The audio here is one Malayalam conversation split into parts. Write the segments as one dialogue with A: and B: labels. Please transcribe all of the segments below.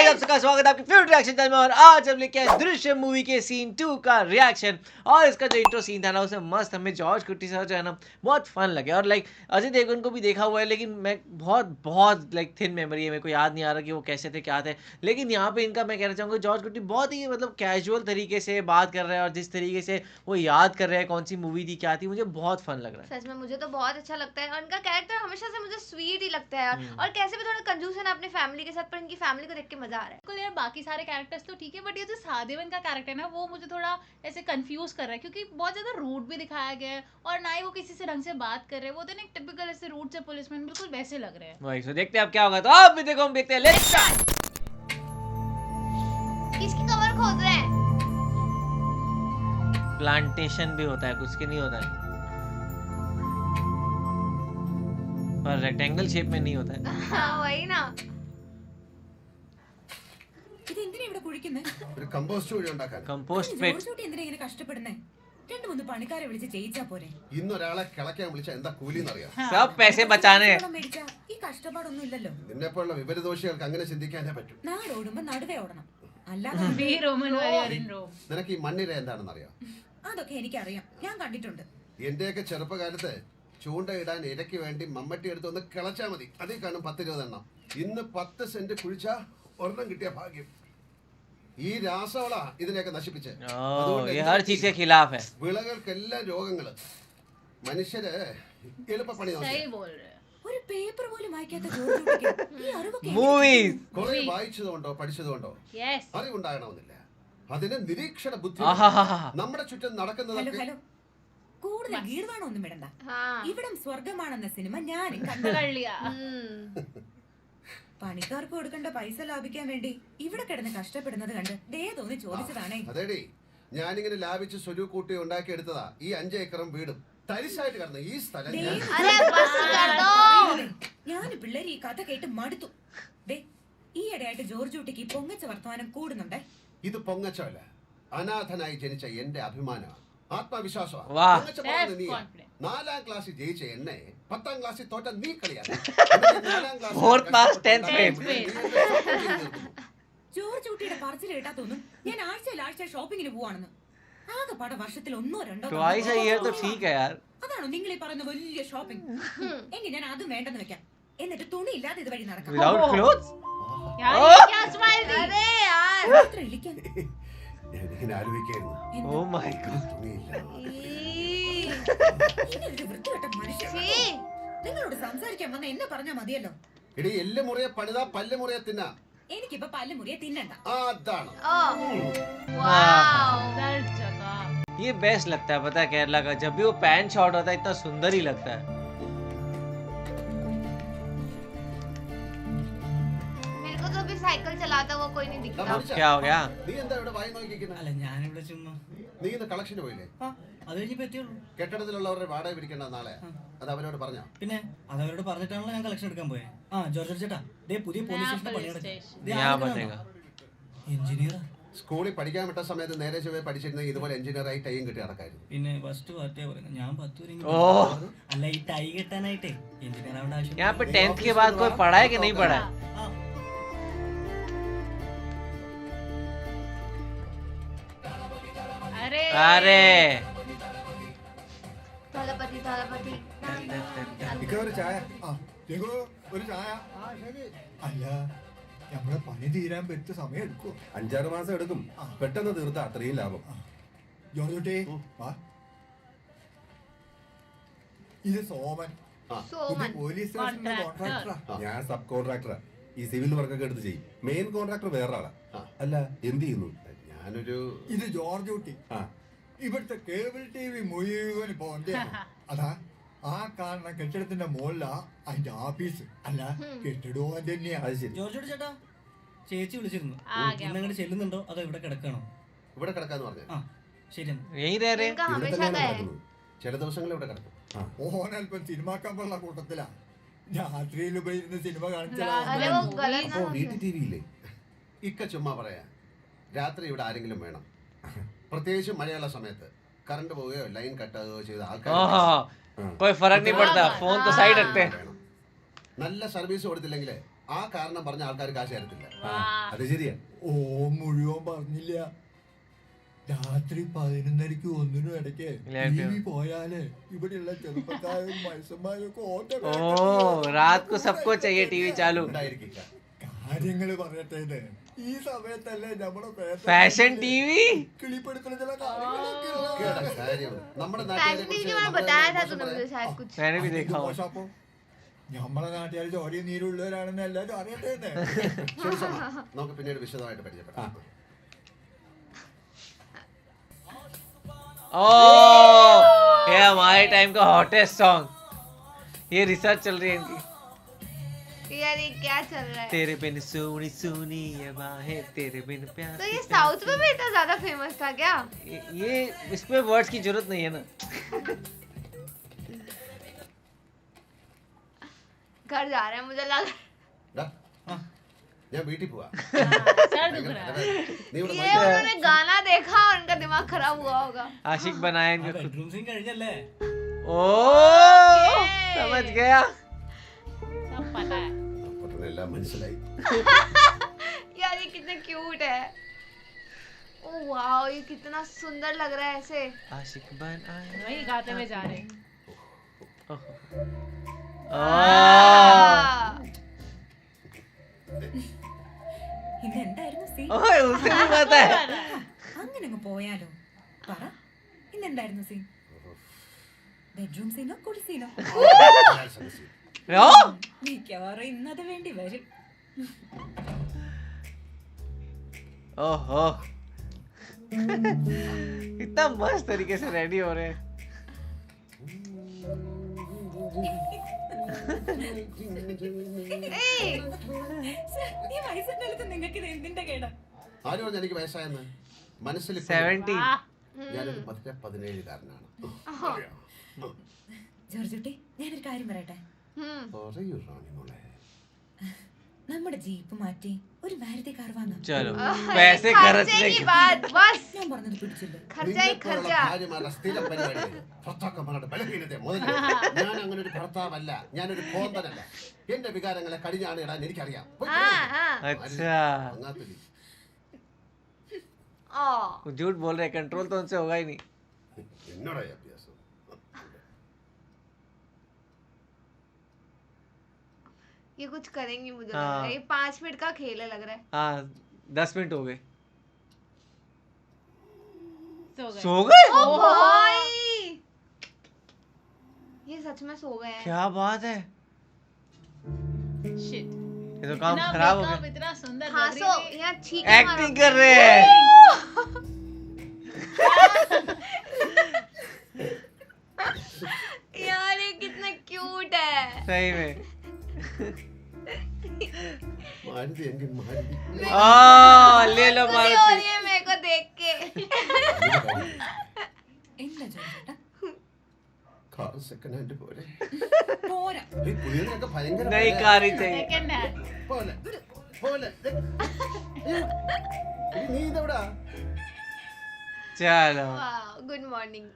A: गाइस आप सबका स्वागत है आपके फेवरेट रिएक्शन चैनल में। और आज हम लेके आए दृश्यम मूवी के सीन 2 का रिएक्शन। और इसका जो इंट्रो सीन था ना उसमें मस्त हमें जॉर्ज कुट्टी सर जो है ना बहुत फन लगे। और लाइक अजय देवगन को भी देखा हुआ है, लेकिन मैं बहुत लाइक थिन मेमोरी है, मेरे को याद नहीं आ रहा कि वो कैसे थे क्या थे। लेकिन यहाँ पे इनका मैं कहना चाहूँगा जॉर्ज कुट्टी बहुत ही मतलब कैजुअल तरीके से बात कर रहे हैं, और जिस तरीके से वो याद कर रहे हैं कौन सी मूवी थी क्या थी, मुझे बहुत फन लग रहा है।
B: सच में मुझे तो बहुत अच्छा लगता है। और इनका कैरेक्टर हमेशा से मुझे स्वीट ही लगता है यार। और कैसे भी थोड़ा कंजूस है ना अपनी फैमिली के साथ, पर इनकी फैमिली को देख के मजा आ रहा है।
C: बिल्कुल यार, बाकी सारे कैरेक्टर्स तो ठीक है, बट ये जो सहादेवन का कैरेक्टर है ना वो मुझे थोड़ा ऐसे कंफ्यूज कर रहा है, क्योंकि बहुत ज्यादा रूड भी दिखाया गया है और ना ही वो किसी से ढंग से बात कर रहे हैं। वो तो ना टिपिकल ऐसे रूड से पुलिसमैन बिल्कुल वैसे लग रहे हैं।
A: वही सो देखते हैं अब क्या होगा। तो अब भी देखो हम देखते हैं। Let's start.
B: किसकी कवर खोद रहे हैं?
A: प्लांटेशन भी होता है, कुछ के नहीं होता है, पर रेक्टेंगल शेप में नहीं होता है।
B: हाँ, वही ना।
D: ഇതെന്തിനാ ഇവിടെ കുഴിക്കുന്നത്?
E: ഒരു കമ്പോസ്റ്റ് കുഴി ഉണ്ടാക്കാൻ.
A: कंपोस्ट
D: ജോർജ്
A: पेट।
D: കുട്ടി എന്തിനാ ഇങ്ങനെ കഷ്ടപ്പെടുന്നേ? രണ്ട് മൂന്ന് പണിക്കാരെ വിളിച്ച് ചെയ്യിച്ചാ പോരെ?
E: ഇന്നൊരാളെ കിളക്കാൻ വിളിച്ച എന്താ കൂലിന്ന് അറിയാം.
A: सब पैसे बचाने हैं।
D: വെള്ളം മേടിച്ചാ ഈ കഷ്ടപ്പാടൊന്നും ഇല്ലല്ലോ.
E: നിന്നെപ്പോലുള്ള വിവരദോഷികൾക്ക് അങ്ങനെ ചിന്തിക്കാനേ പറ്റൂ.
D: നാടോടുമ്പോ നടുവേ ഓടണം. അല്ലാതെ
C: We Roman warrior in Rome.
E: നിനക്ക് ഈ മണ്ണിര എന്താണെന്ന് അറിയാം.
D: അതൊക്കെ എനിക്കറിയാം. ഞാൻ കണ്ടിട്ടുണ്ട്.
E: എന്റെയൊക്കെ ചെറുപ്പകാലത്ത് ചൂണ്ടയിടാൻ ഇരയ്ക്ക് വേണ്ടി മമ്മട്ടി എടുത്ത് ഒന്ന് കിളച്ചാൽ മതി, അതിൽ കാണും 10-20 എണ്ണം. ഇന്ന് 10 സെന്റ് കുഴിച്ചാ ഒരെണ്ണം കിട്ടിയ ഭാഗ്യം. ഈ രാസവള ഇതിനെയൊക്കെ നശിപ്പിച്ച്
A: ये हर चीज के खिलाफ है।
E: വിളകൾക്കെല്ലാം രോഗങ്ങള്. മനുഷ്യര് എളുപ്പപ്പണി നോക്കി
C: सही बोल रहे हैं।
D: ഒരു പേപ്പർ പോലും വായിക്കാത്ത ജോർജ് കുട്ടിക്ക് ഈ അറിവൊക്കെ
A: मूवीज
E: കുറെ വായിച്ചതുകൊണ്ടോ പഠിച്ചതുകൊണ്ടോ
C: Yes.
E: അറിവുണ്ടാകണമെന്നില്ല. അതിന് നിരീക്ഷണ ബുദ്ധി.
A: ആഹാഹാഹാ.
E: നമ്മുടെ ചുറ്റും
D: ഹലോ
E: നടക്കുന്നതൊക്കെ
D: ഹലോ കൂടുതൽ ഗീർവാണൊന്നും വിടണ്ട.
B: हाँ।
D: ഇവിടം സ്വർഗമാണെന്ന സിനിമ ഞാനും കണ്ടു.
C: कर लिया।
D: പണിക്കാർക്ക് കൊടുക്കേണ്ട പൈസ ലാഭിക്കാൻ വേണ്ടി ഇവിടെ കിടന്ന് കഷ്ടപ്പെടുന്നത് കണ്ട് ദേ തോന്നി ചോദിച്ചതാണേ.
E: അതേടി, ഞാനിങ്ങനെ ലാഭിച്ച് സ്വരൂ കൂട്ടി ഉണ്ടാക്കിയെടുത്തതാ ഈ 5 ഏക്കറും വീടും. തരിശായിട്ട് കിടന്ന ഈ സ്ഥലം ഞാൻ
B: अरे बस कर दो।
D: ഞാൻ പിള്ളേര് ഈ കഥ കേട്ട് മടുത്തു. ദേ ഈ ഇടയായിട്ട് ജോർജ് കുട്ടിക്ക് പൊങ്ങച്ച വർത്തമാനം കൂടുന്നുണ്ടേ.
E: ഇത് പൊങ്ങച്ചല്ല, അനാഥനായി ജനിച്ച എന്റെ അഭിമാനമാണ്, ആത്മവിശ്വാസമാണ്.
A: വാഹ്.
E: പൊങ്ങച്ച പറയുന്നത് നീയാ.
C: Confident.
E: 4ാം ക്ലാസ്സിൽ ജയിച്ച എന്നെ 10ാം ക്ലാസ്സിൽ തോറ്റ നീ കളിയാണ്. 4ാം ക്ലാസ്സിൽ
A: Fourth class, 10th
E: കഷ്ടപ്പെട്ട്
A: grade.
E: നീ എന്നെ സ്വപ്നം ചെയ്ത് തീർക്കുന്നു.
D: ജോർജ് കുട്ടിയുടെ പറച്ചിൽ കേട്ടാ തോന്നും ഞാൻ ആഴ്ച ഷോപ്പിങ്ങിന് പോവാണെന്ന്. ആകെപ്പാടെ വർഷത്തിൽ 1-2
A: ट्वाइस अ ईयर तो ठीक है यार।
D: അതാണോ നിങ്ങൾ ഈ പറയുന്ന വലിയ ഷോപ്പിംഗ്? എങ്കിൽ ഞാൻ അതും വേണ്ടെന്ന് വെക്കാം. എന്നിട്ട് തുണി ഇല്ലാതെ ഇതുവഴി നടക്കാം.
A: Without clothes.
C: यार
A: Oh!
C: ये क्या स्माइल थी।
B: अरे यार।
D: ഇത്ര ഇളിക്കാൻ.
E: ഞാനിങ്ങനെ ആലോചിക്കായിരുന്നു,
A: ओ माय गॉड।
E: തുണിയില്ല.
D: ഇങ്ങനൊരു വൃത്തികെട്ട മനുഷ്യൻ.
B: छी।
D: നിങ്ങളോട് സംസാരിക്കാൻ വന്ന എന്നെ പറഞ്ഞാ മതിയല്ലോ.
E: എടി, എല്ല് മുറിയെ പണിതാ പല്ല് മുറിയെ തിന്നാ.
D: എനിക്കിപ്പോ പല്ല് മുറിയെ തിന്നണ്ട.
E: അതാണ്.
B: Oh wow.
C: दर्द जगह।
A: ये बेस्ट लगता है, पता है केरला का जब भी वो पैंट शॉट होता है इतना सुंदर ही लगता है।
B: मेरे को तो अभी साइकिल चलाता हुआ कोई नहीं दिखता।
A: अब क्या हो गया?
E: നീ എന്താ ഇവിടെ വായി നോക്കിയിരിക്കുന്നത്?
F: അല്ല ഞാനിവിടെ ചുമ്മാ
E: നീ ഇന്ന് കളക്ഷന് പോയില്ലേ?
F: അത് കഴിഞ്ഞിപ്പോ എത്തിയുള്ളൂ.
E: കെട്ടിടത്തിലുള്ളവരുടെ വാടക പിടിക്കേണ്ട നാളെ. അത് അവരോട് പറഞ്ഞോ?
F: പിന്നെ അതവരോട് പറഞ്ഞിട്ടാണല്ലോ ഞാൻ കളക്ഷൻ എടുക്കാൻ പോയെ. ആ ജോർജ് ചേട്ടാ, ദേ പുതിയ പോലീസ് സ്റ്റേഷനിൽ
C: police
F: പണിയെടുക്കും.
C: station.
A: यहाँ बनेगा।
F: എഞ്ചിനീയർ.
E: സ്കൂളിൽ പഠിക്കാൻ വിട്ട സമയത്ത് നേരെ ചൊവ്വേ പഠിച്ചിരുന്ന ഇതുപോലെ എഞ്ചിനീയറായി ടൈം കിട്ടി നടക്കായിരുന്നു.
F: പിന്നെ ഫസ്റ്റ് പാർട്ടിയാ പറയുന്നത്, ഞാൻ 10 വരെ
A: ഓ.
F: അല്ല ഈ ടൈ കെട്ടാനായിട്ടേ എഞ്ചിനീയർ ആവേണ്ട ആവശ്യം.
A: यहाँ पे 10th के बाद कोई पढ़ा है कि नहीं पढ़ा है?
F: ആ,
C: अरे
A: अरे
B: थलपति थलपति।
G: ഒരു ചായ. ഒരു ചായ. അല്ല നമ്മളെ പണി തീരാൻ പറ്റിയ സമയം എടുക്കുവോ?
H: 5-6 മാസം എടുക്കും. പെട്ടെന്ന് തീർത്ത അത്രയും ലാഭം.
G: ജോർജുട്ടി വാ. ഇത് സോമൻ,
B: सोमन।
G: പോലീസ് സ്റ്റേഷനിലെ കോൺട്രാക്ടറാ.
H: ഞാൻ സബ് കോൺട്രാക്ടറാ. ഈ സിവിൽ വർക്കൊക്കെ എടുത്ത് ചെയ്യും. മെയിൻ കോൺട്രാക്ടർ വേറെ ആളാ. അല്ല എന്ത് ചെയ്യുന്നു?
E: ഞാനൊരു
G: ഇത് ജോർജ് കുട്ടി.
H: ആ
G: ഇവിടുത്തെ കേബിൾ TV മുഴുവൻ പോണ്ടേ. അതാ ആ കാണുന്ന കെട്ടിടത്തിന്റെ മുകളിലാ അതിന്റെ ആഫീസ്. അല്ല കെട്ടിടവും തന്നെയാ.
H: അത് ശരി.
F: ജോർജ് ചേട്ടാ ചേച്ചി വിളിച്ചിരുന്നു.
C: ആ, ഞാൻ
F: ഇന്ന് അങ്ങോട്ട് ചെല്ലുന്നുണ്ടോ അതോ ഇവിടെ കിടക്കണോ?
E: ഇവിടെ കിടക്കാന്ന് പറഞ്ഞു.
F: ആ ശരി.
A: यहीं रह रहे हैं।
B: इनका
H: ഇവിടെ
B: हमेशा
H: തന്നെയാണ്
B: का है।
H: കിടക്കുന്നത്.
E: ചില ദിവസങ്ങളിൽ ഇവിടെ കിടക്കും.
G: ഓനൽപ്പം സിനിമാക്കാനുള്ള കൂട്ടത്തിലാ. രാത്രിയിൽ ഉപയോഗിക്കുന്ന സിനിമ കാണിച്ചാ.
B: अरे वो गलत
H: ഓ വീട്ടിൽ ടി വി ഇല്ലേ?
E: ഇക്ക ചുമ്മാ പറയാ, രാത്രി ഇവിടെ ആരെങ്കിലും വേണം, പ്രത്യേകിച്ച് മഴയുള്ള സമയത്ത്. കറണ്ട് പോവുകയോ ലൈൻ കട്ടാകുകയോ ചെയ്ത
A: कोई फर्क नहीं पड़ता, फोन तो साइड रखते हैं।
E: നല്ല സർവീസ് കൊടുത്തില്ലെങ്കിൽ ആ കാരണം പറഞ്ഞ ആൾക്കാർ കാശ് തരത്തില്ല.
H: അത് ശരിയാ.
G: ഓ മുഴുവൻ പറഞ്ഞില്ല. രാത്രി 11:30 1 ഇടയ്ക്ക് ടിവി പോയാല് ഇവിടെയുള്ള ചെറുപ്പക്കാരും മത്സ്യന്മാരും ഒക്കെ
A: रात को सबको चाहिए टीवी चालू.
E: ഉണ്ടായിരിക്കില്ല.
G: കാര്യങ്ങള് പറയട്ടെ. ഇത് ഈ സമയത്തല്ലേ നമ്മുടെ
A: फैशन टीवी.
G: കിളിപ്പെടുത്തുന്ന ചില കാര്യങ്ങളൊക്കെ
E: കേടാ കാര്യം. നമ്മുടെ നാട്ടുകാരെ
B: फैशन टीवी
E: കുറിച്ച്
B: में
E: നമ്മൾ
B: बताया था
E: മോശം
B: तूने
E: പറയാൻ-
B: मुझे शायद कुछ.
A: मैंने भी देखा हुआ.
G: മോശപ്പോ നമ്മളെ നാട്ടുകാർ ചോരയും നീരുള്ളവരാണെന്ന് എല്ലാവരും അറിയട്ടെ.
E: ശരി സോമ, നമുക്ക് പിന്നീട് വിശദമായിട്ട് പരിചയപ്പെടാം.
A: ओह ये हमारे टाइम का हॉटेस्ट सॉन्ग. ये रिसर्च चल रही है इनकी.
B: यार ये क्या चल रहा है?
A: तेरे बिन सुनी सुनी ये बाहें तेरे बिन प्यार.
B: तो ये साउथ में भी इतना ज्यादा फेमस था क्या?
A: ये इसमें वर्ड्स की जरूरत नहीं है ना.
B: घर जा रहे हैं मुझे लग
E: ഡാ, ഞാൻ വീട്ടിൽ പോവാ.
C: सर दुख रहा है.
E: നീ ഇവിടെ
B: ये उन्होंने गाना देखा और उनका दिमाग खराब हुआ होगा.
A: आशिक बनाया इनका खुद.
F: ബെഡ്റൂം സീൻ കഴിഞ്ഞല്ലേ?
A: ओ समझ गया.
C: सब पता है.
E: പൊട്ടനെ എല്ലാം മനസ്സിലായി.
B: यार ये कितने क्यूट है. ओ वाओ ये कितना सुंदर लग रहा है ऐसे.
A: आशिक बनाया.
C: वही गाते हुए जा रहे हैं.
D: ഇന്ന് എന്തായിരുന്നു സീൻ?
A: ओए उसे भी पता है.
D: അങ്ങനെ അങ്ങ് പോയാലോ? പറ, ഇന്ന് എന്തായിരുന്നു സീൻ? ബെഡ്റൂം സീനോ കുടി സീനോ?
A: ओ
D: മിക്കവാറും ഇന്നത് വേണ്ടി വരും.
A: ओहो इतना मस्त तरीके से रेडी हो रहे हैं.
B: ए
D: ഈ വയസ്സുകാലത്ത് നിങ്ങൾക്ക് ഇത് എന്തിന്റെ കേടാ?
E: ആര് പറഞ്ഞു എനിക്ക് വയസ്സായെന്ന്? മനസ്സിൽ
A: 17.
E: ഞാനൊരു 17കാരനാണ്.
D: ജോർജുട്ടി, ഞാനൊരു കാര്യം പറയട്ടെ.
E: പറയൂ റാണി മോളെ.
D: നമ്മുടെ ജീപ്പ് മാറ്റി ഒരു മാരുതി കാർ വാങ്ങാം.
A: चलो पैसे खर्चने
B: खर्चे की
A: के
B: बात बस.
D: ഞാൻ പറഞ്ഞത് പിടിച്ചില്ല.
B: खर्चा ही
E: നിന്നെപ്പോലുള്ള
B: खर्चा.
E: ഭാര്യമാരുടെ സ്ഥിരം പരിപാടിയാണ്. ഭർത്താക്കന്മാരുടെ ബലഹീനതയെ മുതല്. ഞാൻ അങ്ങനെ ഒരു ഭർത്താവല്ല, ഞാനൊരു കോന്തനല്ല. എന്റെ വികാരങ്ങളെ കടിഞ്ഞാണ് ഇടാൻ എനിക്കറിയാം. പോയി
B: हाँ
E: കിടന്നോ.
B: हाँ.
A: अच्छा
E: അങ്ങാത്തിരി.
B: ओ
A: वो झूठ बोल रहे, कंट्रोल तो उनसे होगा ही नहीं.
E: എന്നോടായി അഭ്യാസം.
B: ये कुछ करेंगी मुझे लग
A: हाँ.
B: रहा है. ये 5 मिनट का खेल है लग रहा है.
A: हाँ 10 मिनट हो गए.
C: सो गए.
A: सो गए.
B: ओ भाई ये सच में सो गए हैं.
A: क्या बात है.
C: Shit.
A: ये तो काम
C: इतना
A: खराब हो
C: makeup,
A: गया.
C: इतना सुंदर लग
B: हाँसो
C: रही थी.
B: यहाँ छींक
A: एक्टिंग कर रहे हैं.
B: यार ये कितना क्यूट है.
A: सही में.
E: മാരുതി എങ്കിൽ മാരുതി.
A: ले लो
B: खुशी हो
A: मारुति.
B: रही है मेरे को देख के.
D: എന്താ ജോർജേട്ടാ?
E: കാർ സെക്കൻഡ് ഹാൻഡ് പോരെ.
D: പോരാ.
E: ഈ പുതിയതൊക്കെ ഭയങ്കര
A: नई
E: വിലയാ.
A: कार ही चाहिए.
C: Second hand.
E: പോലെ പോലെ. നീ ഇതെവിടാ?
A: चलो.
B: वाह गुड मॉर्निंग.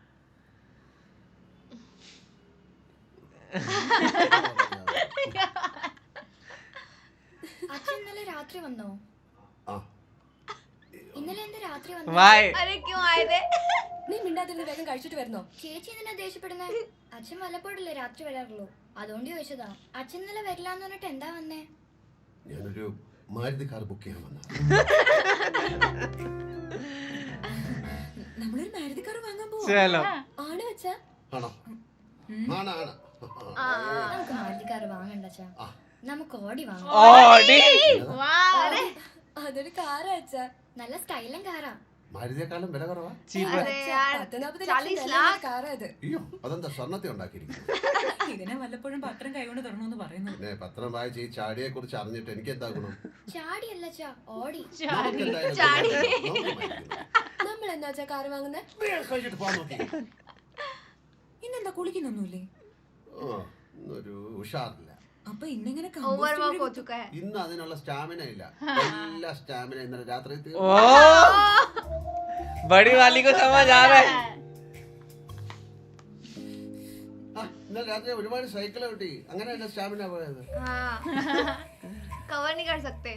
I: അച്ഛൻ ഇന്നലെ രാത്രി വന്നോ?
E: ആ
I: ഇന്നലെ എന്താ രാത്രി വന്നോ?
A: Why?
B: अरे क्यों आए थे?
I: നീ മിണ്ടാതിരുന്ന് വേഗം കഴിച്ചിട്ട് വരുന്നോ? ചേച്ചി എന്തിനാ ദേഷ്യപ്പെടുന്നേ? അച്ഛൻ വല്ലപ്പോഴല്ലേ രാത്രി വരാറുള്ളൂ, അതുകൊണ്ട് ചോദിച്ചതാ. അച്ഛൻ ഇന്നലെ വരില്ലാന്ന് പറഞ്ഞിട്ട് എന്താ വന്നേ?
E: ഞാനൊരു മാരുതി കാർ ബുക്ക് ചെയ്യാൻ വന്ന.
D: നമ്മളൊരു മാരുതി കാർ വാങ്ങാൻ പോവാ.
A: चलो.
I: ആണ് വെച്ചാ
E: ആണോ? ആണ്.
I: നമുക്ക് മാരുതിക്കാർ വാങ്ങണ്ട അച്ഛാ,
E: ആ.
I: നമുക്ക് ഓടി വാങ്ങാം.
A: Audi.
C: Wow.
I: അതൊരു കാറാ അച്ഛാ, നല്ല സ്റ്റൈലും കാറാ.
E: മാരുതിയെക്കാളും വില കുറവാ?
A: Cheaper.
B: अरे यार 40 लाख.
I: കാറാ ഇത്.
E: അയ്യോ അതെന്താ സ്വർണ്ണത്തെ ഉണ്ടാക്കിയിരിക്കുന്നു.
D: ഇതിനെ വല്ലപ്പോഴും പത്രം കൈകൊണ്ട് തുറന്നു പറയുന്നത്.
E: പിന്നെ പത്രം വായിച്ച് ഈ ചാടിയെ കുറിച്ച് അറിഞ്ഞിട്ട് എനിക്ക് എന്താ ഗുണം?
I: ചാടിയല്ല അച്ഛാ, ഓടി.
E: നമുക്ക് എന്തായാലും
B: ചാടി.
E: നമുക്ക് വാങ്ങിക്കണം.
I: നമ്മൾ എന്താ അച്ഛാ കാറ് വാങ്ങുന്നേ?
E: നീ കഴിച്ചിട്ട് പോകാൻ നോക്കി.
D: ഇന്നെന്താ കുളിക്കുന്നൊന്നുമില്ലേ?
E: ആ, ഇന്നൊരു ഉഷാറില്ല.
D: അപ്പൊ ഇന്നെങ്ങനെ
B: ओवर वर्क हो चुका है.
E: ഇന്ന് അതിനുള്ള സ്റ്റാമിന ഇല്ല. എല്ലാ സ്റ്റാമിന ഇന്നലെ രാത്രി തീർന്നു.
A: ओ बड़ी वाली को समझ आ रहा है.
E: ആ, ഇന്നലെ രാത്രി ഒരുപാട് സൈക്കിൾ കിട്ടി, അങ്ങനെയല്ല സ്റ്റാമിന പോയത്.
B: हाँ कवर नहीं कर सकते.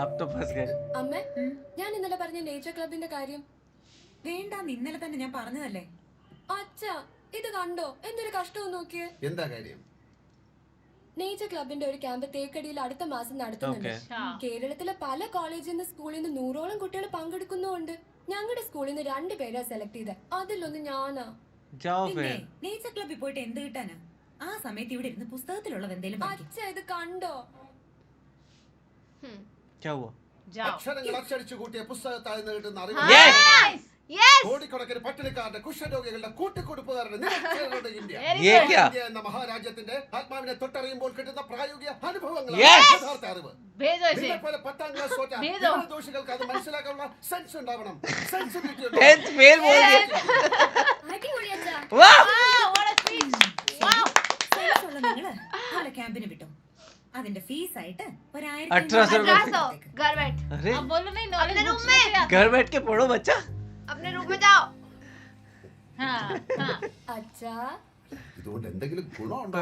A: आप तो फंस गए.
I: അമ്മ ഞാൻ ഇന്നലെ പറഞ്ഞ നേച്ചർ ക്ലബിന്റെ കാര്യം
D: വേണ്ടാന്ന് ഇന്നലെ തന്നെ ഞാൻ പറഞ്ഞതല്ലേ.
I: അച്ഛാ ഇത് കണ്ടോ എന്തൊരു കഷ്ടവും നോക്കിയേ.
E: എന്താ കാര്യം?
I: നേച്ചർ ക്ലബിന്റെ ഒരു ക്യാമ്പ് തേക്കടിയിൽ അടുത്ത മാസം നടത്തുന്നുണ്ട്. കേരളത്തിലെ പല കോളേജിൽ നിന്ന് സ്കൂളിൽ നിന്ന് 100ഓളം കുട്ടികൾ പങ്കെടുക്കുന്നുണ്ട്. ഞങ്ങളുടെ സ്കൂളിൽ നിന്ന് 2 പേരെ സെലക്ട് ചെയ്തത്. അതിലൊന്ന് ഞാനാ.
D: പിന്നെ നേച്ചർ ക്ലബിൽ പോയിട്ട് എന്ത് കിട്ടാനാ? ആ സമയത്ത് ഇവിടെ ഇരുന്ന് പുസ്തകത്തിലുള്ളത് എന്തെങ്കിലും
I: അച്ഛാ ഇത് കണ്ടോ?
A: क्या हुआ?
E: അക്ഷരങ്ങൾ അച്ചടിച്ചു കൂട്ടിയ പുസ്തകത്തായി കിട്ടുന്ന കോടിക്കണക്കിന് പട്ടിണിക്കാരുടെ കുഷ്ഠരോഗികളുടെ കൂട്ടിക്കൊടുപ്പുകാരുടെ നിരക്ഷരരുടെ ഇന്ത്യ എന്ന മഹാരാജ്യത്തിന്റെ ആത്മാവിനെ തൊട്ടറിയുമ്പോൾ കിട്ടുന്ന പ്രായോഗിക അനുഭവങ്ങളാണ് യഥാർത്ഥ അറിവ്. പോലെ 10ാം ക്ലാസ് തോറ്റ ദോഷികൾക്ക് അത് മനസ്സിലാക്കാനുള്ള സെൻസ് ഉണ്ടാവണം. സെൻസിബിലിറ്റി
D: നിങ്ങള് നാളെ ക്യാമ്പിന് വിട്ടോ. അതിന്റെ ഫീസ് ആയിട്ട്
B: 1800 घर बैठ.
A: अरे
C: अब बोलो नहीं
B: अपने
C: नॉलेज
B: रूम में.
A: घर बैठ के पढ़ो बच्चा.
B: अपने रूम में जाओ.
C: हाँ हाँ
I: അച്ഛാ
E: ഇതുകൊണ്ട് എന്തെങ്കിലും ഗുണമുണ്ടോ?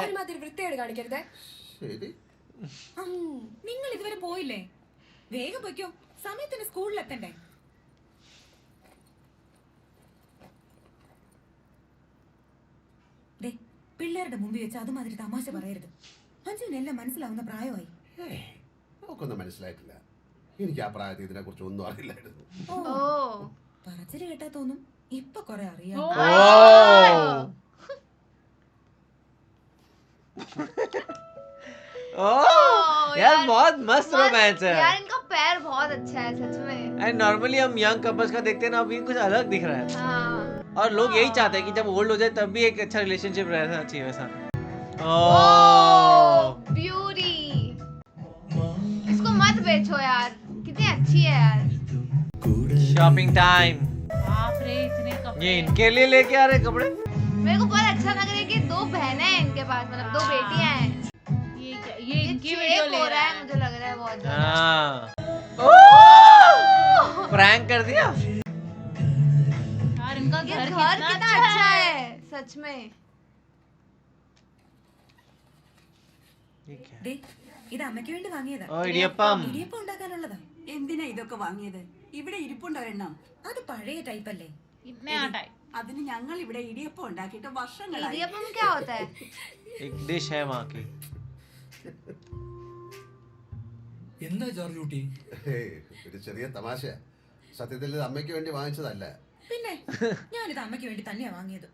I: ഒരുമാതിരി വൃത്തിയോട് കാണിക്കരുതേ.
E: ശരി.
D: നിങ്ങൾ ഇതുവരെ പോയില്ലേ? വേഗം പൊയ്ക്കോ, സമയത്തിന് സ്കൂളിലെത്തണ്ടേ. പിള്ളേരുടെ മുമ്പിൽ വെച്ച് അതുമാതിരി തമാശ പറയരുത്. അഞ്ജുവിനെല്ലാം മനസ്സിലാവുന്ന പ്രായമായി.
E: നമുക്കൊന്നും മനസ്സിലായിട്ടില്ല. എനിക്ക് ആ പ്രായത്തിൽ ഇതിനെ കുറിച്ച് ഒന്നും അറിയില്ലായിരുന്നു.
D: പറച്ചില് കേട്ടാ തോന്നും ഇപ്പൊ കൊറേ അറിയാം.
A: यार बहुत मस्त रोमांस है.
B: यार इनका पैर बहुत अच्छा है सच में.
A: एंड नॉर्मली हम यंग कपल्स का देखते हैं ना, अभी कुछ अलग दिख रहा है.
B: हाँ.
A: और लोग यही चाहते हैं कि जब ओल्ड हो जाए तब भी एक अच्छा रिलेशनशिप रहना चाहिए वैसा. ओह
B: ब्यूटी. इसको मत बेचो यार, कितनी अच्छी है यार.
A: Shopping time.
C: बाप रे इतने
A: ये
C: कपड़े.
A: इनके लिए लेके आ रहे कपड़े.
B: मेरे को बहुत अच्छा लग रहा है कि 2 बहनें हैं इनके पास, मतलब 2 बेटियां हैं.
C: ये इनकी वीडियो ले
B: हो
C: रहा है.
B: मुझे लग रहा है बहुत ज्यादा.
A: हाँ. प्रैंक कर दिया.
C: यार इनका
B: ये
C: घर
B: घर कितना अच्छा है सच में.
D: ഇത് അമ്മയ്ക്ക് വേണ്ടി വാങ്ങിയതാ.
A: ഓ ഇടിയപ്പം.
D: ഇടിയപ്പം ഉണ്ടാക്കാനുള്ളതാ.
J: എന്തിനാ ഇതൊക്കെ വാങ്ങിയത്? ഇവിടെ ഇരിപ്പുണ്ടൊരെണ്ണം.
D: അത് പഴയ ടൈപ്പ് അല്ലേ?
C: इतने आटा.
J: അതിന് ഞങ്ങൾ ഇവിടെ ഇടിയപ്പം ഉണ്ടാക്കിയിട്ട് വർഷങ്ങളായി.
B: इडियपम क्या होता है?
A: एक डिश है वहाँ की.
G: എന്താ ജോർജ് കുട്ടി?
E: ഒരു ചെറിയ തമാശ. സത്യത്തിൽ ഇത് അമ്മയ്ക്ക് വേണ്ടി വാങ്ങിച്ചതല്ല.
D: പിന്നെ ഞാനിത് അമ്മയ്ക്ക് വേണ്ടി തന്നെയാ വാങ്ങിയത്.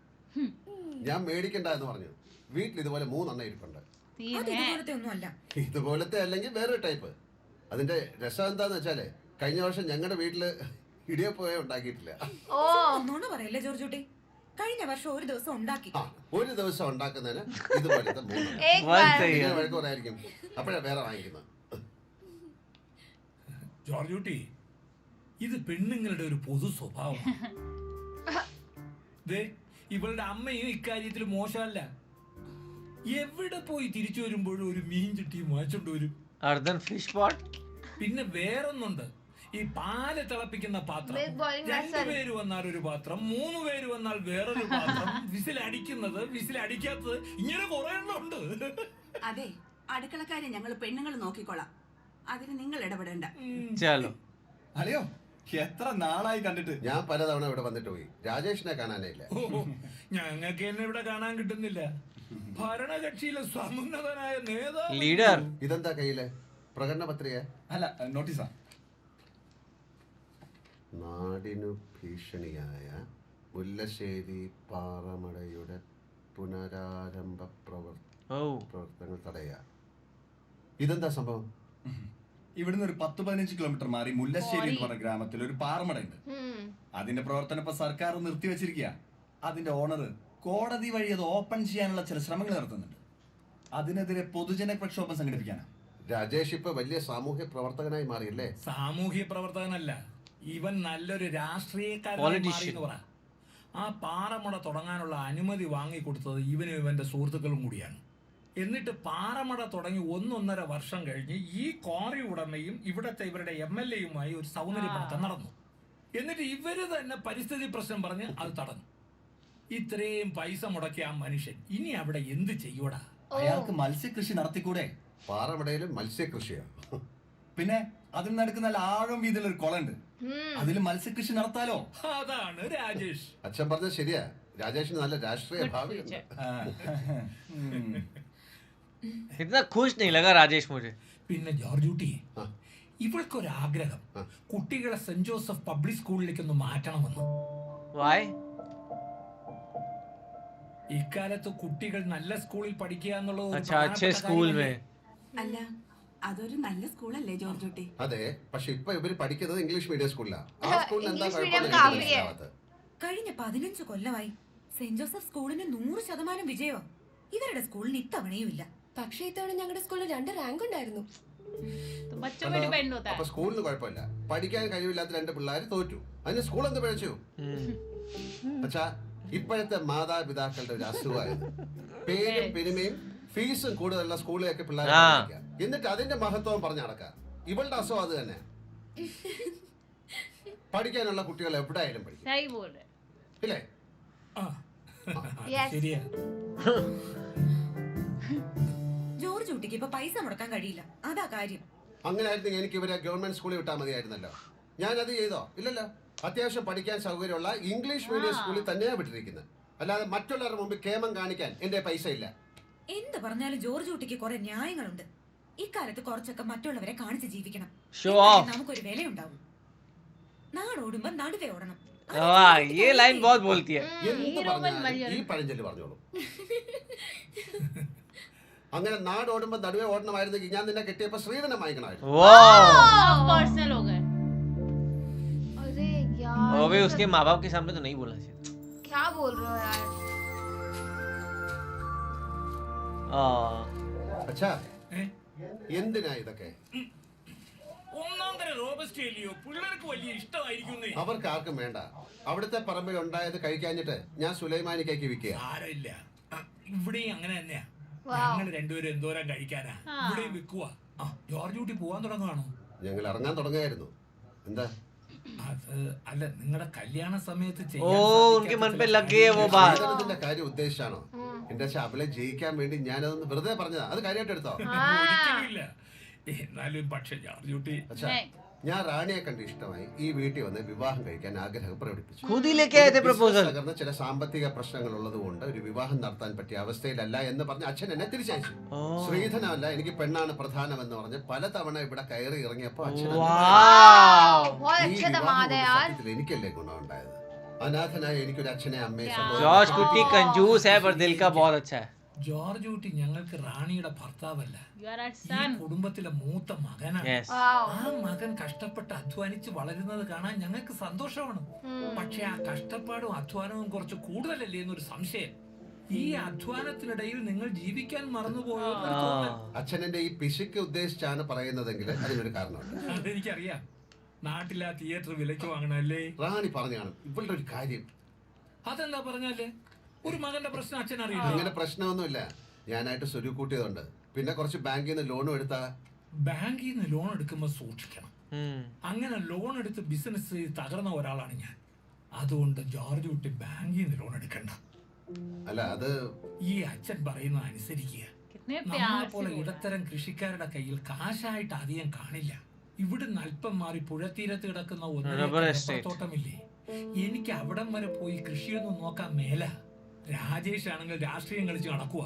E: ഞാൻ മേടിക്കണ്ട എന്ന് പറഞ്ഞു. വീട്ടിൽ ഇതുപോലെ 3 എണ്ണം ഇരിപ്പുണ്ട്.
D: അത് ഇതുപോലത്തെ ഒന്നും അല്ല.
E: ഇതുപോലത്തെ അല്ലെങ്കിൽ വേറൊരു ടൈപ്പ്. അതിന്റെ രസം എന്താന്ന് വെച്ചാല് കഴിഞ്ഞ വർഷം ഞങ്ങളുടെ വീട്ടില് ഇടിയപ്പമേ ഉണ്ടാക്കിയിട്ടില്ല.
D: നുണ പറയല്ലേ ജോർജ് കുട്ടി? കഴിഞ്ഞ വർഷം ഒരു ദിവസം ഉണ്ടാക്കി.
E: ഒരു ദിവസം ഉണ്ടാക്കുന്നതിന് ഇതുപോലത്തെ 3 വഴക്ക് പറയായിരിക്കും. അപ്പോഴാ വേറെ വാങ്ങിക്കുന്നത്.
G: ജോർജ് കുട്ടി, ഇത് പെണ്ണുങ്ങളുടെ ഒരു പൊതു സ്വഭാവമാണ്. ഇവളുടെ അമ്മയും ഇക്കാര്യത്തിൽ മോശമല്ല. എവിടെ പോയി തിരിച്ചു വരുമ്പോഴും ഒരു മീൻ ചട്ടിയും വാങ്ങിച്ചോണ്ട് വരും.
A: Earthen fish pot.
G: പിന്നെ വേറൊന്നുണ്ട്, ഈ പാല് തിളപ്പിക്കുന്ന പാത്രം. 2 പേര് വന്നാൽ ഒരു പാത്രം, 3 പേര് വന്നാൽ വേറൊരു പാത്രം. വിസിലടിക്കുന്നത്, വിസിലടിക്കാത്തത്, ഇങ്ങനെ കുറെ എണ്ണമുണ്ട്.
J: അതെ, അടുക്കളക്കാരെ ഞങ്ങൾ പെണ്ണുങ്ങൾ നോക്കിക്കോളാം. അതിന് നിങ്ങൾ ഇടപെടണ്ട.
A: चलो.
F: അല്ലയോ എത്ര നാളായി കണ്ടിട്ട്.
E: ഞാൻ പലതവണ ഇവിടെ വന്നിട്ട് പോയി. രാജേഷിനെ കാണാനേ ഇല്ല.
G: ഞങ്ങൾക്ക് എന്നെ ഇവിടെ കാണാൻ കിട്ടുന്നില്ല. ഭരണകക്ഷിയിലെ സമുന്നതനായ നേതാവ്.
A: ലീഡർ.
E: ഇതെന്താ കയ്യില്? പ്രകടന പത്രിക?
F: അല്ല നോട്ടീസാ.
E: നാടിനു ഭീഷണിയായ മുല്ലശ്ശേരി പാറമടയുടെ പുനരാരംഭ പ്രവർത്തനങ്ങൾ തടയുക. ഇതെന്താ സംഭവം?
F: ഇവിടുന്ന് ഒരു 10-15 കിലോമീറ്റർ മാറി മുല്ലശ്ശേരി എന്ന് പറഞ്ഞ ഗ്രാമത്തിൽ ഒരു പാറമടയുണ്ട്. അതിന്റെ പ്രവർത്തനം ഇപ്പൊ സർക്കാർ നിർത്തിവെച്ചിരിക്കുക. അതിന്റെ ഓണർ കോടതി വഴി അത് ഓപ്പൺ ചെയ്യാനുള്ള ചില ശ്രമങ്ങൾ നടത്തുന്നുണ്ട്. അതിനെതിരെ പൊതുജന പ്രക്ഷോഭം സംഘടിപ്പിക്കാനാണ്.
E: രാജേഷ് ഇപ്പൊ വലിയ സാമൂഹ്യ പ്രവർത്തകനായി മാറിയല്ലേ?
G: സാമൂഹ്യ പ്രവർത്തകനല്ല, ഇവൻ നല്ലൊരു രാഷ്ട്രീയക്കാരനായി മാറി എന്ന് പറ. ആ പാറമട തുടങ്ങാനുള്ള അനുമതി വാങ്ങിക്കൊടുത്തത് ഇവനും ഇവന്റെ സുഹൃത്തുക്കളും കൂടിയാണ്. എന്നിട്ട് പാറമട തുടങ്ങി 1.5 വർഷം കഴിഞ്ഞ് ഈ ക്വാറി ഉടമയും ഇവിടത്തെ ഇവരുടെ MLA-യുമായി ഒരു സൗന്ദര്യപ്രവർത്തനം നടന്നു. എന്നിട്ട് ഇവര് തന്നെ പരിസ്ഥിതി പ്രശ്നം പറഞ്ഞ് അത് തടഞ്ഞു. ഇത്രയും പൈസ മുടക്കിയ ആ മനുഷ്യൻ ഇനി അവിടെ എന്ത് ചെയ്യൂടാ?
F: അയാൾക്ക് മത്സ്യകൃഷി നടത്തിക്കൂടെ?
E: പാറമടയിലും മത്സ്യകൃഷിയാ.
F: പിന്നെ അതിൽ നടക്കുന്ന നല്ല ആഴം വീതിയുള്ള ഒരു കുളമുണ്ട്, അതിൽ മത്സ്യകൃഷി നടത്താലോ.
G: അതാണ് രാജേഷ്.
E: അച്ഛൻ പറഞ്ഞത് ശരിയാ, രാജേഷിന് നല്ല രാഷ്ട്രീയ ഭാവിയുണ്ട്.
A: इतना खुश नहीं लगा राजेश मुझे.
G: പിന്നെ ജോർജൂട്ടി, ഇവൾക്കൊരാഗ്രഹം കുട്ടികളെ സെന്റ് ജോസഫ് പബ്ലിക് സ്കൂളിലേക്കൊന്ന് മാറ്റണമെന്ന്.
A: Why?
G: ഇക്കാലത്ത് കുട്ടികൾ നല്ല സ്കൂളിൽ പഠിക്കുക എന്നുള്ളത് ഒരു
A: अच्छा अच्छे
G: പ്രധാനപ്പെട്ട
A: स्कूल
G: കാര്യമല്ലേ?
A: में.
J: അല്ല അതൊരു നല്ല സ്കൂളല്ലേ ജോർജുട്ടി?
E: അതെ, പക്ഷെ ഇപ്പൊ ഇവര് പഠിക്കുന്നത് ഇംഗ്ലീഷ് മീഡിയം സ്കൂളിലാണ്. ആ സ്കൂളിൽ എന്താ
B: ഇംഗ്ലീഷ് മീഡിയം
E: കുഴപ്പമെന്ന് എനിക്ക്
B: കാവ്യ.
E: മനസ്സിലാവാത്തത്.
D: കഴിഞ്ഞ 15 കൊല്ലമായി സെന്റ് ജോസഫ് സ്കൂളിന് 100% വിജയോ. ഇവരുടെ സ്കൂളിന് ഇത്തവണയും ഇല്ല.
I: പക്ഷേ ഇത്തവണ ഞങ്ങളുടെ സ്കൂളിൽ 2 റാങ്ക് ഉണ്ടായിരുന്നു.
C: तो बच्चों पे डिपेंड होता
E: അപ്പൊ
C: है.
E: സ്കൂളിന് കുഴപ്പമില്ല, പഠിക്കാൻ കഴിവില്ലാത്ത 2 പിള്ളേർ തോറ്റു, അതിന് സ്കൂൾ എന്ത് പിഴച്ചു? അച്ഛാ, ഇപ്പോഴത്തെ മാതാപിതാക്കളുടെ ഒരു അസുഖമായത് പേരും പെരുമയും ഫീസും കൂടുതലുള്ള സ്കൂളിലൊക്കെ പിള്ളേരെ പഠിപ്പിക്കുക, എന്നിട്ട് അതിന്റെ മഹത്വം പറഞ്ഞു നടക്കുക. ഇവളുടെ അസുഖം അത് തന്നെ. പഠിക്കാനുള്ള കുട്ടികൾ എവിടെയായാലും പഠിക്കും,
C: सही बोल रहे.
E: ഇല്ലേ?
G: ആ, അത്
B: Yes.
G: ശരിയാ.
D: ജോർജ് കുട്ടിക്ക് ഇപ്പൊ പൈസ മുടക്കാൻ കഴിയില്ല, അതാ കാര്യം.
E: അങ്ങനെ ആയിരുന്നെങ്കിൽ എനിക്ക് ഇവരെ ഗവൺമെന്റ് സ്കൂളിൽ വിട്ടാൽ മതിയായിരുന്നല്ലോ. ഞാൻ അത് ചെയ്തോ? ഇല്ലല്ലോ. അത്യാവശ്യം പഠിക്കാൻ സൗകര്യമുള്ള ഇംഗ്ലീഷ് മീഡിയം സ്കൂളിൽ തന്നെയാണ് വിട്ടിരിക്കുന്നത്. അല്ലാതെ മറ്റുള്ളവരുടെ മുമ്പിൽ കേമം കാണിക്കാൻ എന്റെ പൈസ ഇല്ല.
D: എന്ത് പറഞ്ഞാലും ജോർജ് കുട്ടിക്ക് കുറെ ന്യായങ്ങളുണ്ട്. ഇക്കാലത്ത് കുറച്ചൊക്കെ മറ്റുള്ളവരെ കാണിച്ച് ജീവിക്കണം.
A: Show
D: എന്നാലേ
A: off.
D: നമുക്കൊരു വിലയുണ്ടാവും. നാടോടുമ്പോ നടുവേ ഓടണം.
A: वाह, ये लाइन बहुत बोलती है.
E: എന്ത്
C: ഹീറോ
E: പറഞ്ഞാലും
C: മലയാളം.
E: ഈ പഴഞ്ചൊല്ല് പറഞ്ഞോളൂ. അങ്ങനെ നാടോടുമ്പോ നടുവേ ഓടണമായിരുന്നെങ്കിൽ ഞാൻ നിന്നെ കെട്ടിയപ്പോ ശ്രീധനം വാങ്ങിക്കണമായിരുന്നു.
A: वाह.
C: पर्सनल हो गए.
B: अरे यार,
A: अबे उसके माँ बाप के सामने तो नहीं बोलना चाहिए.
B: क्या बोल रहे हो यार?
E: അച്ഛാ,
G: ഏ?
E: എന്തിനാ ഇതൊക്കെ?
G: ഒന്നാം തരം റോബസ്റ്റ് ഇല്ലയോ, പിള്ളേർക്ക് വലിയ ഇഷ്ടമായിരിക്കുന്നേ.
E: അവർക്ക് ആർക്കും വേണ്ട. അവിടുത്തെ പറമ്പിൽ ഉണ്ടായത് കഴിക്കാഞ്ഞിട്ട് ഞാൻ സുലൈമാനിക്കേക്ക് വിൽക്കുക.
G: ആരല്ല, ഇവിടെയും അങ്ങനെ തന്നെയാ.
B: Wow.
G: ഞങ്ങൾ രണ്ടുപേരും എന്തോരം കഴിക്കാനാ, ഇവിടെയും വിൽക്കുക. ജോർജ് കുട്ടി പോവാൻ തുടങ്ങുകയാണോ?
E: ഞങ്ങൾ ഇറങ്ങാൻ തുടങ്ങായിരുന്നു. എന്താ?
G: അത് അല്ല, നിങ്ങളുടെ കല്യാണ സമയത്ത്
A: ओ उनके मन पे लग गई है वो बात.
E: ശ്രീധനത്തിന്റെ കാര്യം ഉദ്ദേശിച്ചാണോ? എന്റെ ശബലെ ജയിക്കാൻ വേണ്ടി ഞാനതൊന്ന് വെറുതെ പറഞ്ഞതാ. അത് കാര്യമായിട്ട് എടുത്തോ?
G: ഒരിക്കലുമില്ല. എന്നാലും പക്ഷെ ജോർജ് കുട്ടി,
E: അച്ഛാ, ഞാൻ റാണിയെ കണ്ട് ഇഷ്ടമായി ഈ വീട്ടിൽ വന്ന് വിവാഹം കഴിക്കാൻ ആഗ്രഹം പ്രകടിപ്പിച്ചു.
A: खुद ही लेके आए थे प्रपोजल.
E: തകർന്ന ചില സാമ്പത്തിക പ്രശ്നങ്ങൾ ഉള്ളത് കൊണ്ട് ഒരു വിവാഹം നടത്താൻ പറ്റിയ അവസ്ഥയിലല്ല എന്ന് പറഞ്ഞ് അച്ഛൻ എന്നെ തിരിച്ചയച്ചു. ശ്രീധനമല്ല, എനിക്ക് പെണ്ണാണ് പ്രധാനമെന്ന് പറഞ്ഞ് പലതവണ ഇവിടെ കയറി ഇറങ്ങിയപ്പോ അച്ഛൻ
A: वाह.
B: बहुत अच्छे दामाद है यार.
E: സത്യത്തിൽ എനിക്കല്ലേ ഗുണമുണ്ടായത്. അനാഥനായ എനിക്കൊരു അച്ഛനെ അമ്മയെ
A: जॉर्ज कुट्टी कंजूस है पर दिल का बहुत अच्छा है.
G: ജോർജ് കുട്ടി ഞങ്ങൾക്ക് റാണിയുടെ ഭർത്താവല്ല,
C: You are our
G: ഈ
C: son.
G: കുടുംബത്തിലെ മൂത്ത മകനാണ്.
A: Yes.
B: Wow.
G: ആ മകൻ കഷ്ടപ്പെട്ട് അധ്വാനിച്ച് വളരുന്നത് കാണാൻ ഞങ്ങൾക്ക് സന്തോഷമാണ്. പക്ഷെ ആ കഷ്ടപ്പാടും അധ്വാനവും കുറച്ച് കൂടുതലല്ലേ എന്നൊരു സംശയം. ഈ അധ്വാനത്തിനിടയിൽ നിങ്ങൾ ജീവിക്കാൻ മറന്നുപോയോ എന്നൊരു തോന്നൽ.
E: അച്ഛൻ എന്റെ ഈ പിശുക്ക് ഉദ്ദേശിച്ചാണ് പറയുന്നതെങ്കിൽ അതിനൊരു കാരണമുണ്ട്.
G: അതെനിക്കറിയാം. നാട്ടിലെ ആ തിയേറ്റർ വിലയ്ക്ക് വാങ്ങണല്ലേ?
E: റാണി പറഞ്ഞാണ് ഇവളുടെ ഒരു കാര്യം.
G: അതെന്താ പറഞ്ഞാല്, ഒരു മകന്റെ പ്രശ്നം അച്ഛൻ അറിയില്ല.
E: അങ്ങനെ പ്രശ്നമൊന്നുമില്ല. ഞാനായിട്ട് സ്വരൂക്കൂട്ടിയതുണ്ട്. പിന്നെ കുറച്ച് ബാങ്കിൽ നിന്ന് ലോണും എടുത്താ.
G: ബാങ്കിൽ നിന്ന് ലോൺ എടുക്കുമ്പോൾ സൂക്ഷിക്കണം. അങ്ങനെ ലോൺ എടുത്ത് ബിസിനസ് തകർന്ന ഒരാളാണ് ഞാൻ. അതുകൊണ്ട് ജോർജ് കുട്ടി ബാങ്കിൽ നിന്ന് ലോൺ എടുക്കണ്ട.
E: അല്ല, അത്
G: ഈ അച്ഛൻ പറയുന്നത് അനുസരിക്കുക.
C: कितने
G: നമ്മളെ
C: प्यार से
G: പോലെ
C: बोल रहे.
G: ഇടത്തരം കൃഷിക്കാരുടെ കയ്യിൽ കാശായിട്ട് അധികം കാണില്ല. ഇവിടുന്ന് അല്പം മാറി പുഴത്തീരത്ത് കിടക്കുന്ന
A: Rubber estate.
G: തോട്ടമില്ലേ, എനിക്ക് അവിടം വരെ പോയി കൃഷിയൊന്നും നോക്കാൻ മേല. രാജേഷ് ആണെങ്കിൽ രാഷ്ട്രീയം കളിച്ച് നടക്കുക.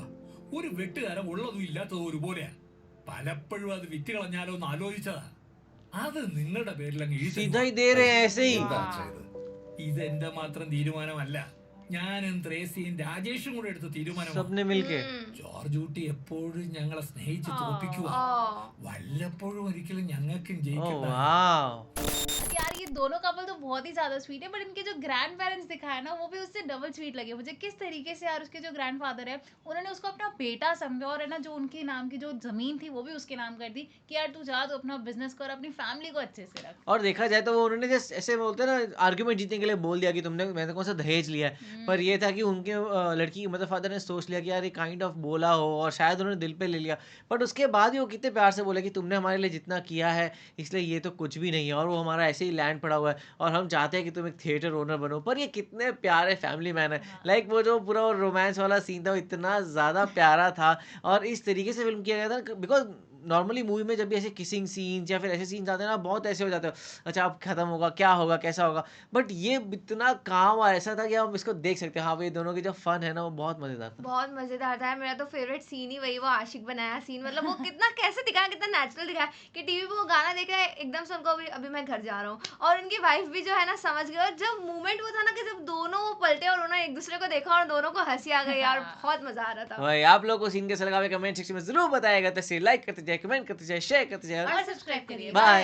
G: ഒരു വെട്ടുകാരൻ ഉള്ളതും ഇല്ലാത്തതും ഒരുപോലെയാ. പലപ്പോഴും അത് വിറ്റ് കളഞ്ഞാലോ എന്ന് ആലോചിച്ചതാ. അത് നിങ്ങളുടെ പേരിലങ്ങ്
A: सीधा ही दे रहे हैं ऐसे ही.
E: എന്താ അച്ഛാ ഇത്?
G: ഇതെന്റെ മാത്രം തീരുമാനമല്ല, ഞാനും ത്രേസിയും രാജേഷും കൂടെ എടുത്ത തീരുമാനമാണ്.
A: सबने मिलके.
G: ജോർജ് കുട്ടി എപ്പോഴും ഞങ്ങളെ സ്നേഹിച്ച് തോപ്പിക്കുക. വല്ലപ്പോഴും ഒരിക്കലും ഞങ്ങൾക്കും
A: Oh
G: ജയിക്കണ്ട.
A: wow.
C: यार ये दोनों कपल तो बहुत ही ज्यादा स्वीट है, बट इनके जो ग्रैंड पेरेंट्स दिखाए ना वो भी उससे डबल स्वीट लगे मुझे. किस तरीके से यार उसके जो ग्रैंडफादर है उन्होंने उसको अपना बेटा समझा, और है ना जो उनके नाम की जो जमीन थी वो भी उसके नाम कर दी कि यार तू जा, तो अपना बिजनेस कर, अपनी फैमिली को अच्छे से रख.
A: और देखा जाए तो वो उन्होंने जस्ट ऐसे बोलते हैं ना, आर्ग्यूमेंट जीतने के लिए बोल दिया कि तुमने मैंने कौन सा दहेज लिया है, पर ये था कि उनके लड़की मतलब फादर ने सोच लिया कि यार ये काइंड ऑफ बोला हो और शायद उन्होंने दिल पे ले लिया, बट उसके बाद भी वो कितने प्यार से बोले कि तुमने हमारे लिए जितना किया है इसलिए ये तो कुछ भी नहीं है, और वो हमारा ऐसे ही लैंड पड़ा हुआ है और हम चाहते हैं कि तुम एक थिएटर ओनर बनो, पर ये कितने प्यारे फैमिली मैन है। लाइक वो जो पूरा रोमांस वाला सीन था वो इतना ज़्यादा प्यारा था और इस तरीके से फिल्म किया गया था, बिकॉज नॉर्मली मूवी में जब भी ऐसे किसिंग सीन्स या फिर ऐसे सीन्स आते हैं ना, बहुत ऐसे हो जाते हैं, अच्छा अब खत्म होगा, क्या होगा, कैसा होगा, बट ये इतना काम और ऐसा था कि हम इसको देख सकते हैं। हाँ, ये दोनों की जो फन है ना वो बहुत मज़ेदार था।
B: बहुत मजेदार था। मेरा तो फेवरेट सीन ही वही वो आशिक बनाया सीन, मतलब वो कितना कैसे दिखाया, कितना नेचुरल दिखाया कि टीवी पे वो गाना देख रहा है, एकदम से उनको अभी मैं घर जा रहा हूँ, और उनकी वाइफ भी जो है ना समझ गई, और जब मूवमेंट वो था ना कि जब दोनों वो पलटे और उन्होंने एक दूसरे को देखा और दोनों को हंसी आ गई यार, बहुत मजा आ रहा था।
A: भाई आप लोगों को सीन कैसा लगा कमेंट सेक्शन में जरूर बताएगा। तो लाइक करते जाए, कमेंट करते जाए, शेयर करते जाए
C: और सब्सक्राइब करिए।
A: बाय।